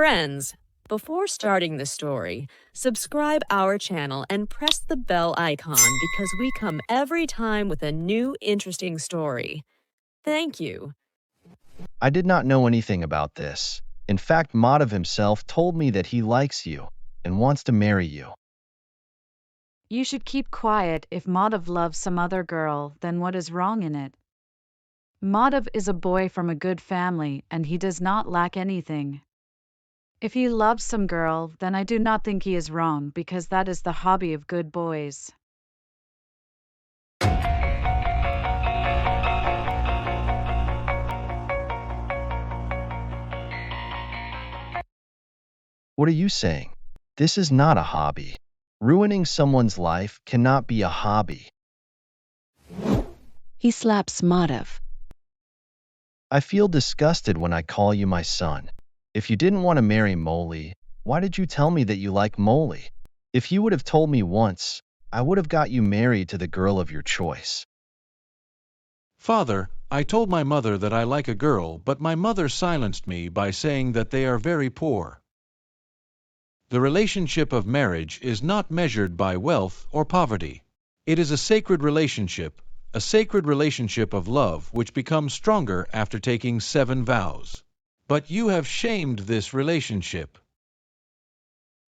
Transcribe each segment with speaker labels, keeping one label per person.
Speaker 1: Friends, before starting the story, subscribe our channel and press the bell icon because we come every time with a new interesting story. Thank you.
Speaker 2: I did not know anything about this. In fact, Madhav himself told me that he likes you and wants to marry you.
Speaker 3: You should keep quiet. If Madhav loves some other girl, then what is wrong in it? Madhav is a boy from a good family and he does not lack anything. If he loves some girl, then I do not think he is wrong because that is the hobby of good boys.
Speaker 2: What are you saying? This is not a hobby. Ruining someone's life cannot be a hobby.
Speaker 4: He slaps Madhav.
Speaker 2: I feel disgusted when I call you my son. If you didn't want to marry Molly, why did you tell me that you like Molly? If you would have told me once, I would have got you married to the girl of your choice.
Speaker 5: Father, I told my mother that I like a girl, but my mother silenced me by saying that they are very poor. The relationship of marriage is not measured by wealth or poverty. It is a sacred relationship of love which becomes stronger after taking 7 vows. But you have shamed this relationship.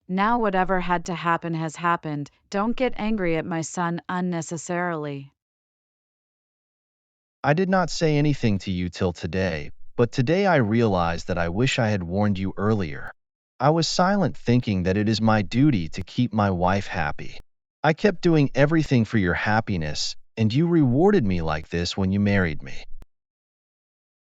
Speaker 3: Now whatever had to happen has happened. Don't get angry at my son unnecessarily.
Speaker 2: I did not say anything to you till today, but today I realized that I wish I had warned you earlier. I was silent thinking that it is my duty to keep my wife happy. I kept doing everything for your happiness, and you rewarded me like this when you married me.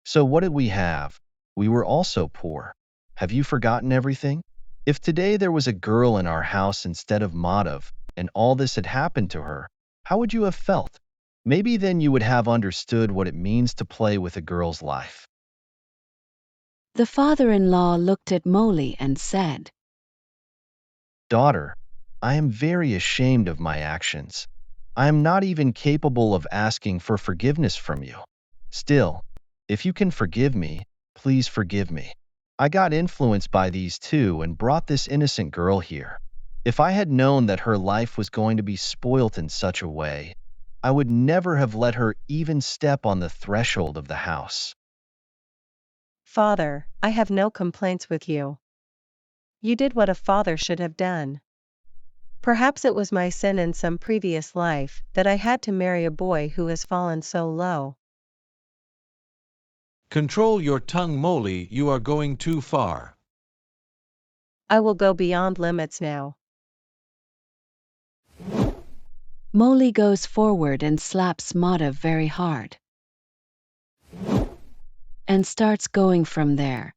Speaker 2: So what did we have? We were also poor. Have you forgotten everything? If today there was a girl in our house instead of Madhav, and all this had happened to her, how would you have felt? Maybe then you would have understood what it means to play with a girl's life.
Speaker 4: The father-in-law looked at Molly and said,
Speaker 2: Daughter, I am very ashamed of my actions. I am not even capable of asking for forgiveness from you. Still, if you can forgive me, please forgive me. I got influenced by these two and brought this innocent girl here. If I had known that her life was going to be spoilt in such a way, I would never have let her even step on the threshold of the house.
Speaker 6: Father, I have no complaints with you. You did what a father should have done. Perhaps it was my sin in some previous life that I had to marry a boy who has fallen so low.
Speaker 5: Control your tongue, Molly, you are going too far.
Speaker 6: I will go beyond limits now.
Speaker 4: Molly goes forward and slaps Madhav very hard. And starts going from there.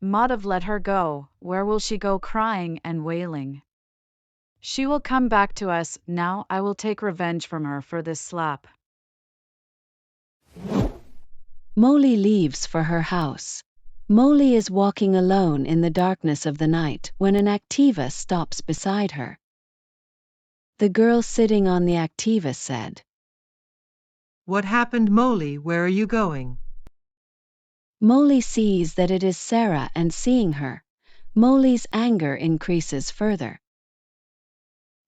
Speaker 3: Madhav let her go. Where will she go crying and wailing? She will come back to us. Now I will take revenge from her for this slap.
Speaker 4: Molly leaves for her house. Molly is walking alone in the darkness of the night when an Activa stops beside her. The girl sitting on the Activa said,
Speaker 7: What happened, Molly? Where are you going?
Speaker 4: Molly sees that it is Sarah and seeing her, Molly's anger increases further.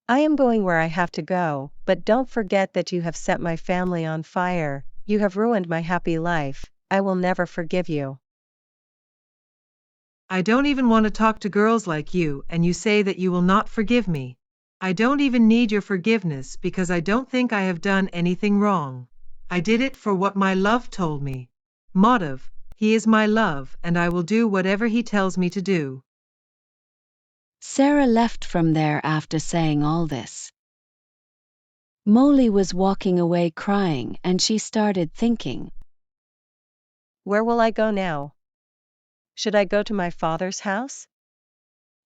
Speaker 6: I am going where I have to go, but don't forget that you have set my family on fire. You have ruined my happy life. I will never forgive you.
Speaker 7: I don't even want to talk to girls like you, and you say that you will not forgive me. I don't even need your forgiveness because I don't think I have done anything wrong. I did it for what my love told me. Madhav, he is my love, and I will do whatever he tells me to do.
Speaker 4: Sarah left from there after saying all this. Molly was walking away crying and she started thinking.
Speaker 6: Where will I go now? Should I go to my father's house?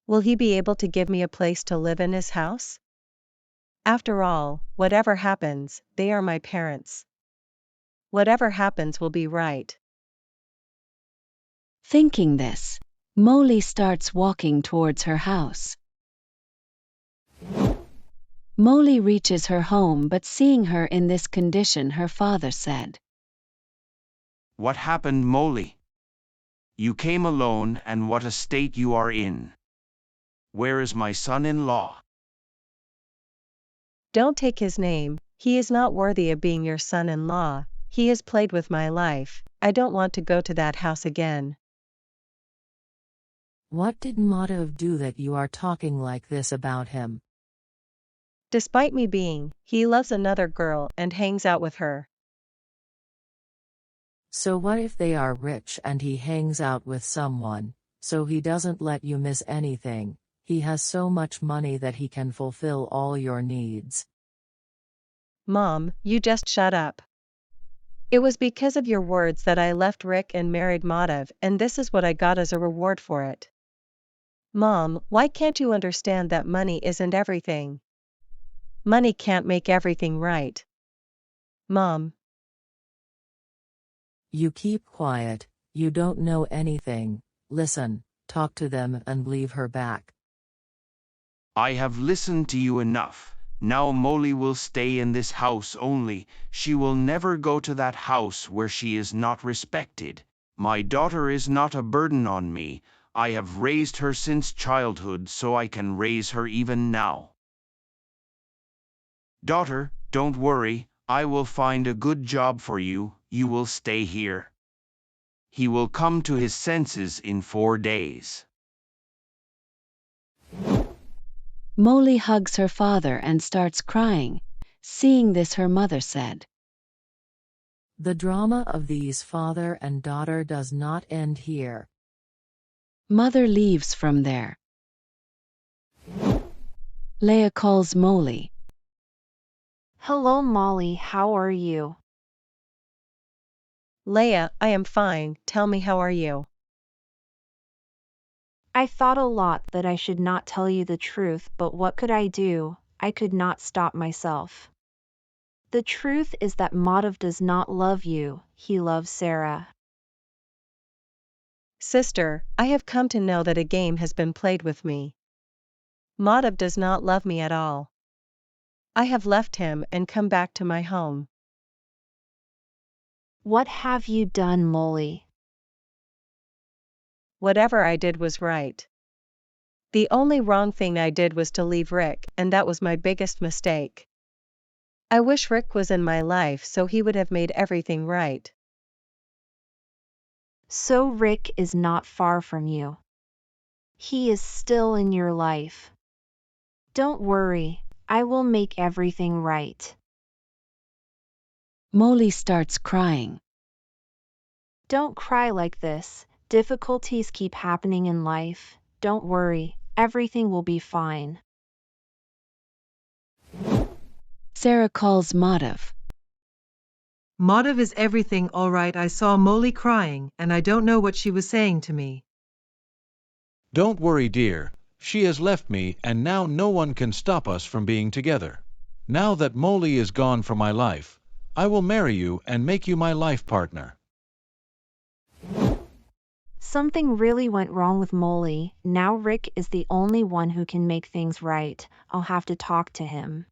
Speaker 6: Will he be able to give me a place to live in his house? After all, whatever happens, they are my parents. Whatever happens will be right.
Speaker 4: Thinking this, Molly starts walking towards her house. Molly reaches her home, but seeing her in this condition, her father said,
Speaker 8: What happened, Molly? You came alone, and what a state you are in. Where is my son-in-law?
Speaker 6: Don't take his name, he is not worthy of being your son-in-law. He has played with my life. I don't want to go to that house again.
Speaker 9: What did Madhav do that you are talking like this about him?
Speaker 6: Despite me he loves another girl and hangs out with her.
Speaker 9: So what if they are rich and he hangs out with someone, so he doesn't let you miss anything? He has so much money that he can fulfill all your needs.
Speaker 6: Mom, you just shut up. It was because of your words that I left Rick and married Madhav, and this is what I got as a reward for it. Mom, why can't you understand that money isn't everything? Money can't make everything right. Mom.
Speaker 9: You keep quiet, you don't know anything. Listen, talk to them and leave her back.
Speaker 8: I have listened to you enough. Now Molly will stay in this house only. She will never go to that house where she is not respected. My daughter is not a burden on me. I have raised her since childhood, so I can raise her even now. Daughter, don't worry, I will find a good job for you. You will stay here. He will come to his senses in 4 days.
Speaker 4: Molly hugs her father and starts crying. Seeing this, her mother said,
Speaker 9: The drama of these father and daughter does not end here.
Speaker 4: Mother leaves from there. Leah calls Molly.
Speaker 10: Hello, Molly, how are you?
Speaker 6: Leah, I am fine. Tell me, how are you?
Speaker 10: I thought a lot that I should not tell you the truth, but what could I do? I could not stop myself. The truth is that Madhav does not love you, he loves Sarah.
Speaker 6: Sister, I have come to know that a game has been played with me. Madhav does not love me at all. I have left him and come back to my home.
Speaker 10: What have you done, Molly?
Speaker 6: Whatever I did was right. The only wrong thing I did was to leave Rick, and that was my biggest mistake. I wish Rick was in my life so he would have made everything right.
Speaker 10: So Rick is not far from you. He is still in your life. Don't worry, I will make everything right.
Speaker 4: Molly starts crying.
Speaker 10: Don't cry like this. Difficulties keep happening in life. Don't worry, everything will be fine.
Speaker 4: Sarah calls Madhav.
Speaker 7: Madhav, is everything all right? I saw Molly crying, and I don't know what she was saying to me.
Speaker 5: Don't worry, dear. She has left me, and now no one can stop us from being together. Now that Molly is gone from my life, I will marry you and make you my life partner.
Speaker 10: Something really went wrong with Molly. Now Rick is the only one who can make things right. I'll have to talk to him.